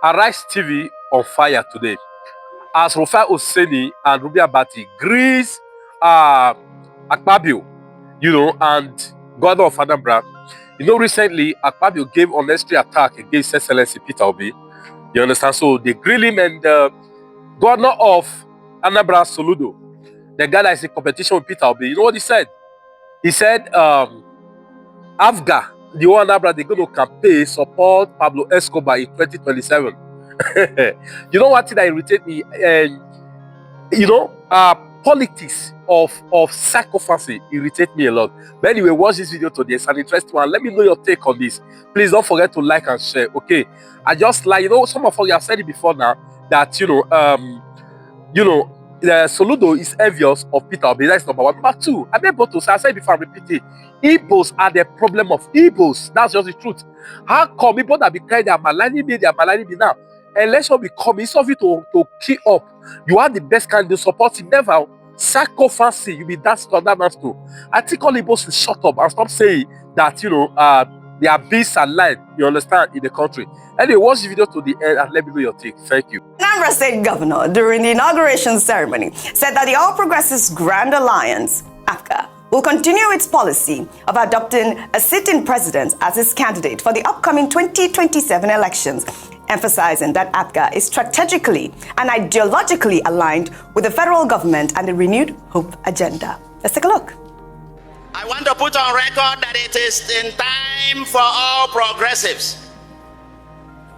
AriseTv on fire today as Rufai and Ruben Abbati grease Akpabio, and governor of Anambra. Recently Akpabio gave unnecessary attack against Excellency Peter Obi. You understand? So they grill him, and governor of Anambra, Soludo, the guy that is in competition with Peter Obi, you know what he said? He said, Afga, the whole Anambra, they're going to campaign support Pablo Escobar in 2027. You know what thing that irritates me? Politics of psychophancy irritate me a lot. But anyway, watch this video today. It's an interesting one. Let me know your take on this. Please don't forget to like and share. Okay, I just like, some of you have said it before now that the Soludo is envious of Peter Obi. That's number one. Number two, I'm able to say, I said it before, I repeat it. Igbos are the problem of Igbos. That's just the truth. How come people that be crying, they are maligning me now? Election will come, it's of you to key up. You are the best candidate, support him. Never psychophancy, you be that too. I think all Igbos should shut up and stop saying that they are beasts and lies, you understand, in the country. Anyway, watch the video to the end and let me know your take. Thank you. Anambra State Governor, during the inauguration ceremony, said that the All Progressives Grand Alliance, APGA, will continue its policy of adopting a sitting president as its candidate for the upcoming 2027 elections, emphasizing that APGA is strategically and ideologically aligned with the federal government and the renewed hope agenda. Let's take a look. I want to put on record that it is in time for all progressives.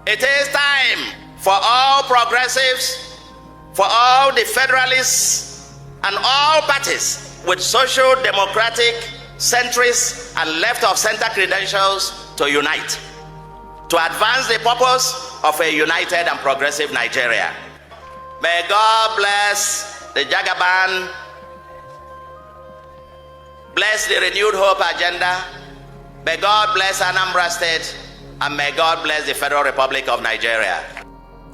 It is time for all progressives, for all the federalists, and all parties with social democratic, centrist, and left-of-center credentials to unite, to advance the purpose of a united and progressive Nigeria. May God bless the Jagaban, bless the renewed hope agenda. May God bless Anambra State, and may God bless the Federal Republic of Nigeria.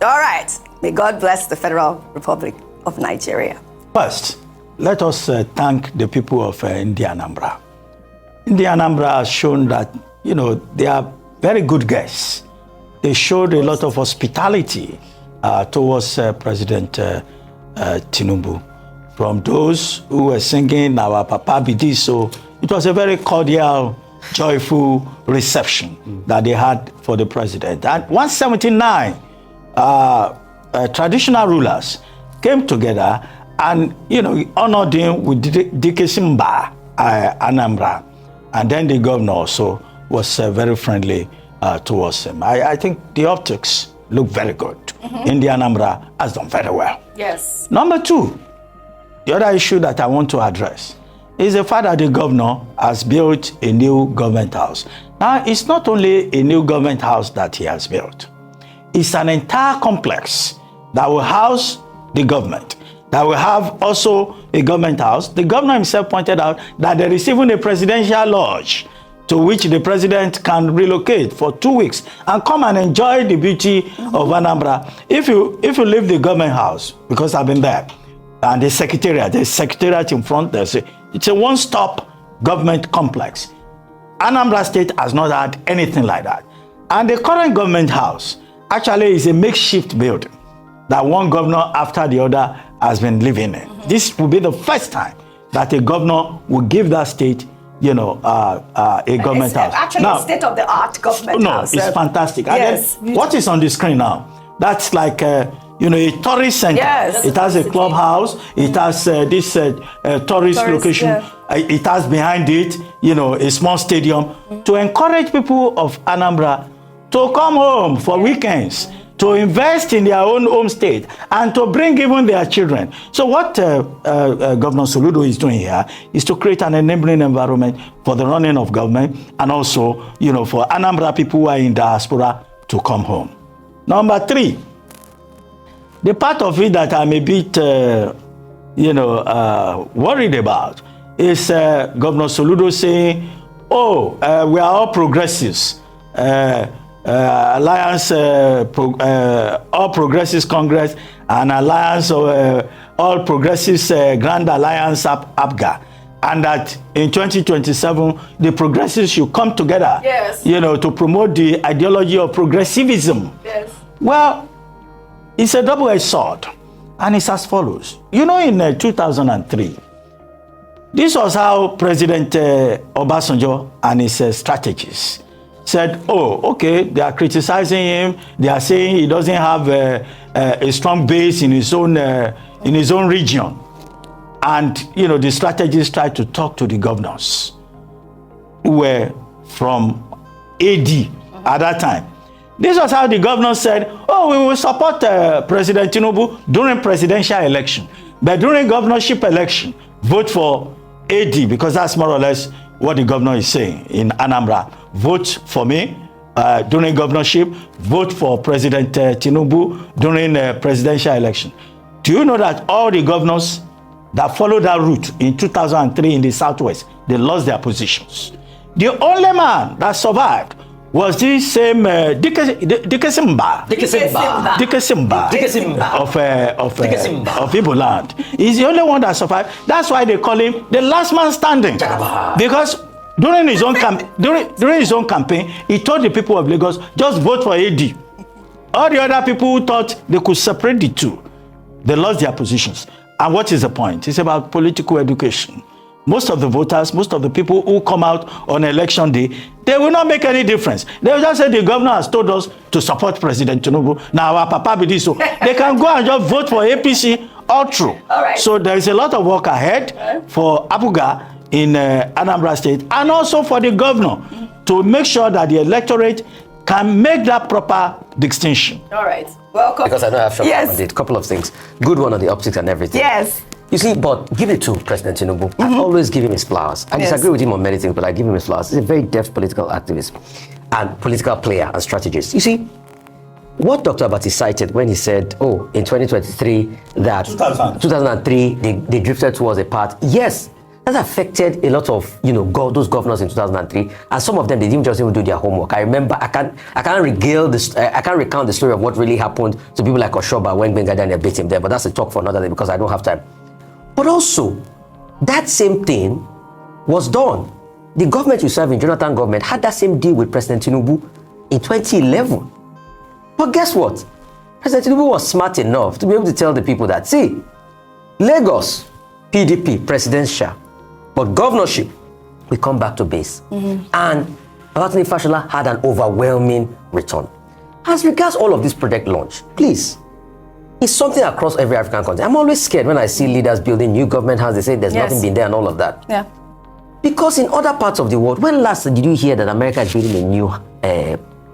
All right. May God bless the Federal Republic of Nigeria. First, let us thank the people of India Anambra. India Anambra has shown that, they are very good guests. They showed a lot of hospitality towards President Tinubu. From those who were singing our Akpabio, so it was a very cordial, joyful reception that they had for the president. And 179 traditional rulers came together and, honored him with Dikesimba, Anambra. And then the governor also was very friendly towards him. I think the optics look very good. India Anambra has done very well. Yes. Number two, the other issue that I want to address is the fact that the governor has built a new government house. Now, it's not only a new government house that he has built. It's an entire complex that will house the government, that will have also a government house. The governor himself pointed out that there is even a presidential lodge to which the president can relocate for 2 weeks and come and enjoy the beauty of Anambra. If you leave the government house, because I've been there, and the secretariat in front, it's a one-stop government complex. Anambra State has not had anything like that. And the current government house actually is a makeshift building that one governor after the other has been living in. This will be the first time that a governor will give that state, a government house. Actually, now, a state-of-the-art government house. No, it's fantastic. Yes. And then, what is on the screen now? That's like a tourist center. Yes. It has a clubhouse. It has this tourist location. Yeah. It has behind it, a small stadium to encourage people of Anambra to come home for weekends, to invest in their own home state, and to bring even their children. So what Governor Soludo is doing here is to create an enabling environment for the running of government, and also, for Anambra people who are in diaspora to come home. Number three, the part of it that I'm a bit, worried about is Governor Soludo saying, we are all progressives. Alliance, All Progressives Congress, and Alliance of All Progressives Grand Alliance, APGA. And that in 2027, the progressives should come together, yes, to promote the ideology of progressivism. Yes. Well, it's a double-edged sword, and it's as follows. You know, in 2003, this was how President Obasanjo and his strategists said, oh, okay, they are criticizing him. They are saying he doesn't have a strong base in his own region. And, you know, the strategists tried to talk to the governors who were from AD at that time. This was how the governors said, oh, we will support President Tinubu during presidential election. But during governorship election, vote for AD, because that's more or less what the governor is saying in Anambra. Vote for me during governorship, vote for President Tinubu during presidential election. Do you know that all the governors that followed that route in 2003 in the Southwest, they lost their positions? The only man that survived was this same Dikesimba of Igbo land. He's the only one that survived. That's why they call him the last man standing. Because during his own campaign, he told the people of Lagos, just vote for AD. All the other people who thought they could separate the two, they lost their positions. And what is the point? It's about political education. Most of the voters, most of the people who come out on election day, they will not make any difference. They will just say the governor has told us to support President Tinubu. Now our papa be this, so they can go and just vote for APC all through. All right. So there is a lot of work ahead for Abuga in Anambra State, and also for the governor to make sure that the electorate can make that proper distinction. All right. Welcome. Because I know I have Yes. a couple of things. Good one on the optics and everything. Yes. You see, but give it to President Tinubu. I always give him his flowers. I disagree with him on many things, but I give him his flowers. He's a very deft political activist and political player and strategist. You see, what Dr. Abbati cited when he said, oh, in 2023, that 2003, they drifted towards a path. Yes, that affected a lot of, those governors in 2003, and some of them, they didn't just even do their homework. I remember, I can't recount the story of what really happened to people like Oshoba when Benga Daniel beat him there, but that's a talk for another day because I don't have time. But also, that same thing was done. The government you serve in, Jonathan government, had that same deal with President Tinubu in 2011. But guess what? President Tinubu was smart enough to be able to tell the people that, see, Lagos, PDP, presidential, but governorship, we come back to base. And Babatunde Fashola had an overwhelming return. As regards all of this project launch, please, it's something across every African country. I'm always scared when I see leaders building new government houses. They say there's nothing been there and all of that. Yeah. Because in other parts of the world, when last did you hear that America is building a new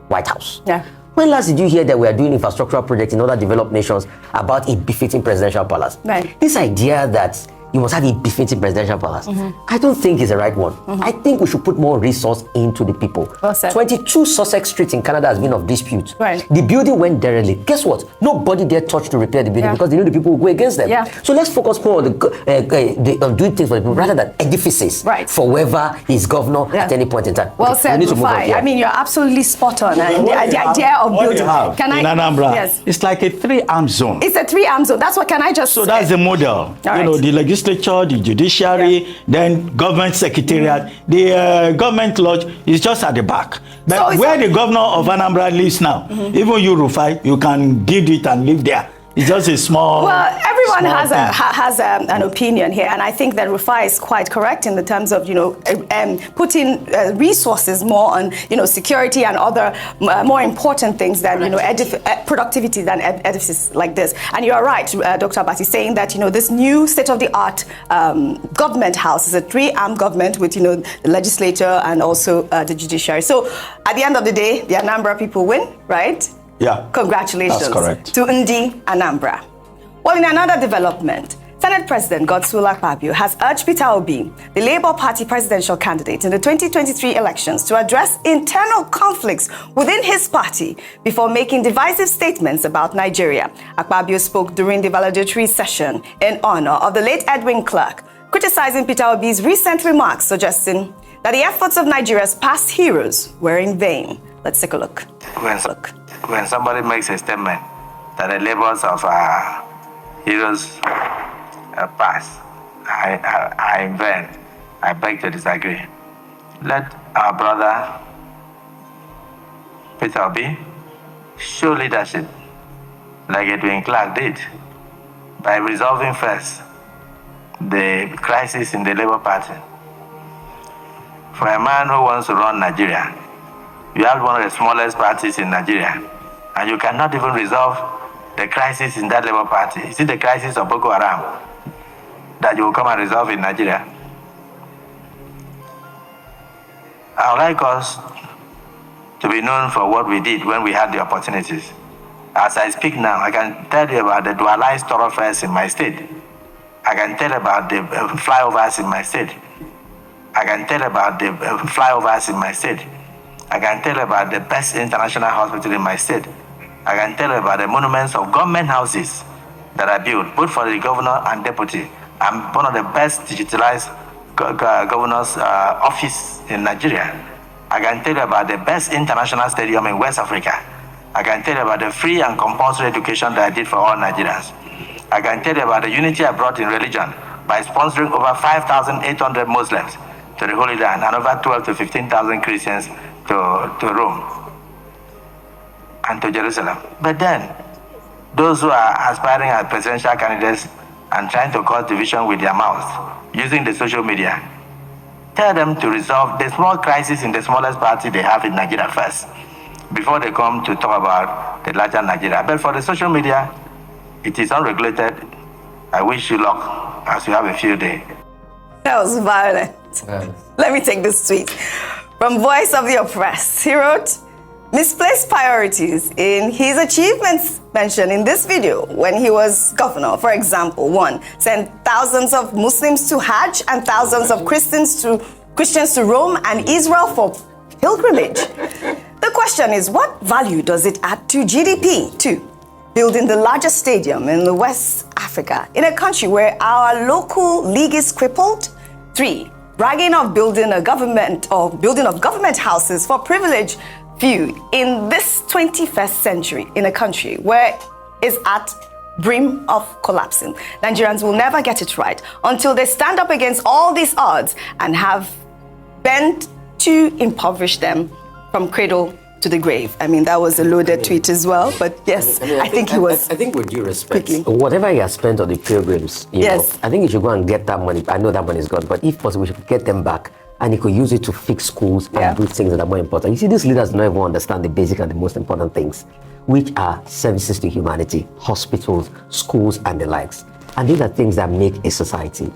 White House? Yeah. When last did you hear that we are doing infrastructural projects in other developed nations about a befitting presidential palace? Right. This idea that you must have a befitting presidential palace, I don't think is the right one. I think we should put more resource into the people. Well said. 22 Sussex Street in Canada has been of dispute. Right. The building went derelict. Guess what? Nobody dare touch to repair the building because they know the people will go against them. Yeah. So let's focus more on doing things for the people rather than edifices for whoever is governor at any point in time. Well Okay, said, we need to move on. Rufai. Yeah. I mean, you're absolutely spot on. And the idea of What building. you have Can in I? Anambra, Yes. it's like a three-arm zone. It's a three-arm zone. That's what can I just So say? that's the model. All right. The legislature, the judiciary, then government secretariat. The government lodge is just at the back. But So where the governor of Anambra lives now, even you, Rufai, you can give it and live there. It's just a small. Well, everyone small has an opinion here, and I think that Rufai is quite correct in the terms of putting resources more on security and other more important things than productivity than edifices like this. And you are right, Dr. Abbati, saying that this new state-of-the-art government house is a three-arm government with the legislature and also the judiciary. So at the end of the day, the Anambra people win, right? Yeah. Congratulations. That's correct. To Ndi Anambra. Well, in another development, Senate President Godswill Akpabio has urged Peter Obi, the Labour Party presidential candidate in the 2023 elections, to address internal conflicts within his party before making divisive statements about Nigeria. Akpabio spoke during the valedictory session in honor of the late Edwin Clark, criticizing Peter Obi's recent remarks, suggesting that the efforts of Nigeria's past heroes were in vain. Let's take a look. When somebody makes a statement that the labors of our heroes past are in vain, I beg to disagree. Let our brother Peter Obi show leadership like Edwin Clark did, by resolving first the crisis in the Labour Party. For a man who wants to run Nigeria, you have one of the smallest parties in Nigeria, and you cannot even resolve the crisis in that Labour Party. Is it the crisis of Boko Haram that you will come and resolve in Nigeria? I would like us to be known for what we did when we had the opportunities. As I speak now, I can tell you about the dualized thoroughfares in my state. I can tell about the flyovers in my state. I can tell about the flyovers in my state. I can tell about the best international hospital in my state. I can tell about the monuments of government houses that are built, both for the governor and deputy. I'm one of the best digitalized governor's office in Nigeria. I can tell you about the best international stadium in West Africa. I can tell you about the free and compulsory education that I did for all Nigerians. I can tell you about the unity I brought in religion by sponsoring over 5,800 Muslims to the Holy Land and over 12 to 15,000 Christians to Rome and to Jerusalem. But then, those who are aspiring as presidential candidates and trying to cause division with their mouths, using the social media, tell them to resolve the small crisis in the smallest party they have in Nigeria first, before they come to talk about the larger Nigeria. But for the social media, it is unregulated. I wish you luck as you have a field day. That was violent. Let me take this tweet. From Voice of the Oppressed, he wrote, misplaced priorities in his achievements mentioned in this video when he was governor. For example, 1, sent thousands of Muslims to Hajj and thousands of Christians to Rome and Israel for pilgrimage. The question is, what value does it add to GDP? 2, building the largest stadium in West Africa in a country where our local league is crippled. 3, bragging of building of government houses for privileged few in this 21st century in a country where it's at brim of collapsing. Nigerians will never get it right until they stand up against all these odds and have bent to impoverish them from cradle to the grave. I mean, that was a loaded tweet as well, but yes, I think he was. I think with due respect, quickly. Whatever he has spent on the pilgrims, you know, I think he should go and get that money. I know that money is gone, but if possible, we should get them back, and he could use it to fix schools and do things that are more important. You see, these leaders don't even understand the basic and the most important things, which are services to humanity, hospitals, schools, and the likes. And these are things that make a society.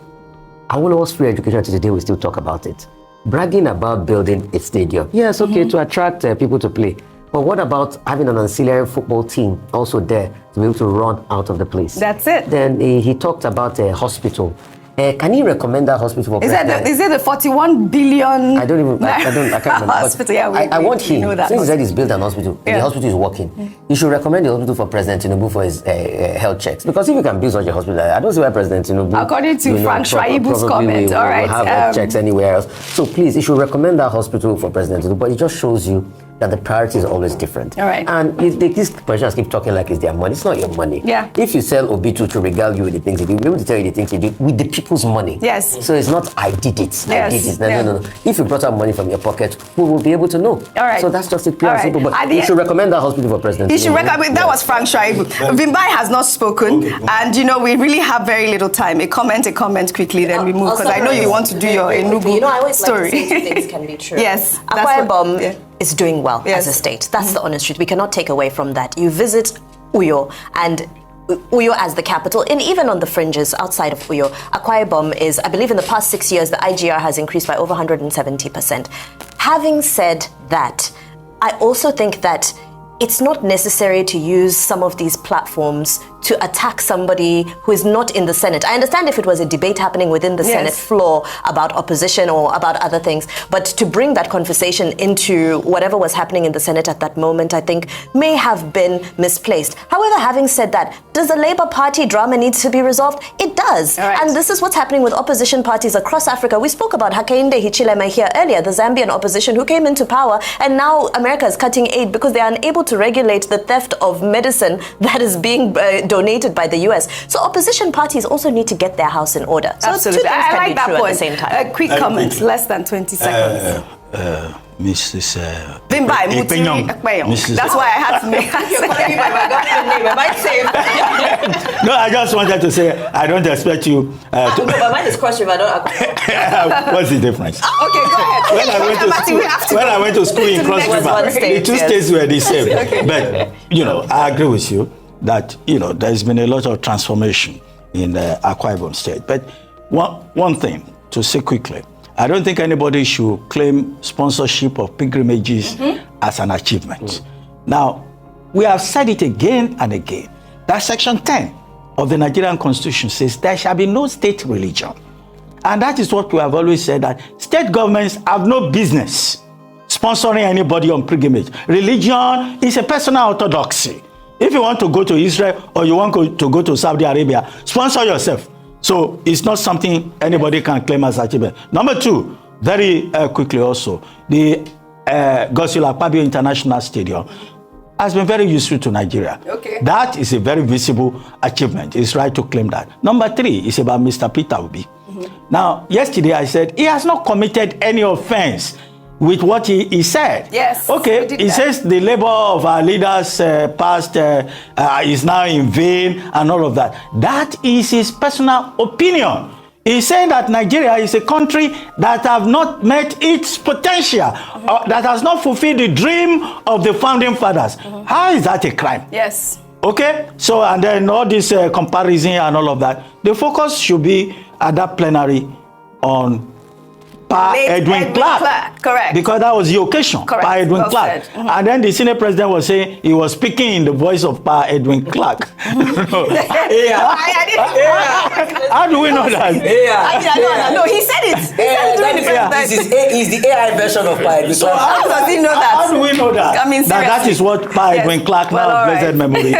Awolowo's free education to today, we still talk about it. Bragging about building a stadium. Yes, okay, to attract people to play. But what about having an ancillary football team also there to be able to run out of the place? That's it. Then he talked about a hospital. Can he recommend that hospital for president? Is it the 41 billion? I can't remember. Hospital, I want him, know that since he said he's built an hospital, the hospital is working, he should recommend the hospital for President Tinubu for his health checks. Because if you can build such a hospital, I don't see why President Tinubu, according to Frank Shaibu's comment, will have health checks anywhere else. So please, he should recommend that hospital for President Tinubu. But it just shows you that the priority is always different. All right. And these politicians keep talking like it's their money. It's not your money. Yeah. If you sell Obitu to regale you with the things you do, we'll be able to tell you the things you do with the people's money. Yes. So it's not, I did it. I did it. No. If you brought out money from your pocket, we will be able to know. All right. So that's just it, pure and simple. But you should recommend that hospital for president. You should recommend. That was Frank Shaibu. Vimbai has not spoken, and we really have very little time. A comment quickly, then we move, because I know you want to do your Enugu I always story. like to say things can be true. Yes. Akwa Ibom is doing well as a state. That's the honest truth. We cannot take away from that. You visit Uyo, and Uyo as the capital, and even on the fringes outside of Uyo, Akwa Ibom is, I believe in the past 6 years, the IGR has increased by over 170%. Having said that, I also think that it's not necessary to use some of these platforms to attack somebody who is not in the Senate. I understand if it was a debate happening within the Senate floor about opposition or about other things, but to bring that conversation into whatever was happening in the Senate at that moment, I think may have been misplaced. However, having said that, does the Labour Party drama need to be resolved? It does. Right. And this is what's happening with opposition parties across Africa. We spoke about Hakainde Hichilema here earlier, the Zambian opposition who came into power, and now America is cutting aid because they are unable to regulate the theft of medicine that is being donated by the US. So opposition parties also need to get their house in order. So absolutely. I like that point. At the same time. Quick comments, less than 20 seconds. Mrs. Bimbai Mutiri Akpabio. That's why I had to make You're calling me by my government name. Am I safe? No, I just wanted to say I don't expect you No, but mine is Cross River, not Akpabio. What's the difference? Okay, go ahead. When I went to school in Cross one River, state, the two yes. states were the same. But, I agree with you that, there's been a lot of transformation in the Akwa Ibom state. But one thing to say quickly, I don't think anybody should claim sponsorship of pilgrimages as an achievement. Now, we have said it again and again, that Section 10 of the Nigerian Constitution says there shall be no state religion. And that is what we have always said, that state governments have no business sponsoring anybody on pilgrimage. Religion is a personal orthodoxy. If you want to go to Israel or you want to go to Saudi Arabia, sponsor yourself. So it's not something anybody can claim as achievement. Number two, very quickly also, the Akpabio International Stadium has been very useful to Nigeria. Okay. That is a very visible achievement. It's right to claim that. Number three is about Mr. Peter Obi. Now, yesterday I said he has not committed any offense with what he said. Yes. Okay, he says the labor of our leaders past is now in vain and all of that. That is his personal opinion. He's saying that Nigeria is a country that have not met its potential, that has not fulfilled the dream of the founding fathers. How is that a crime? Yes. Okay, so and then all this comparison and all of that, the focus should be at that plenary on Edwin Clark. Correct. Because that was the occasion. Correct. Pa Edwin Well Clark. said. And then the Senate president was saying he was speaking in the voice of Pa Edwin Clark. How do we know that? No, he said it. He said it during the presentation. He's the AI version of Pa Edwin Clark. How does he know that? How do we know that? I mean, that is seriously. what Pa Edwin Clark, Well, now all right. blessed memory,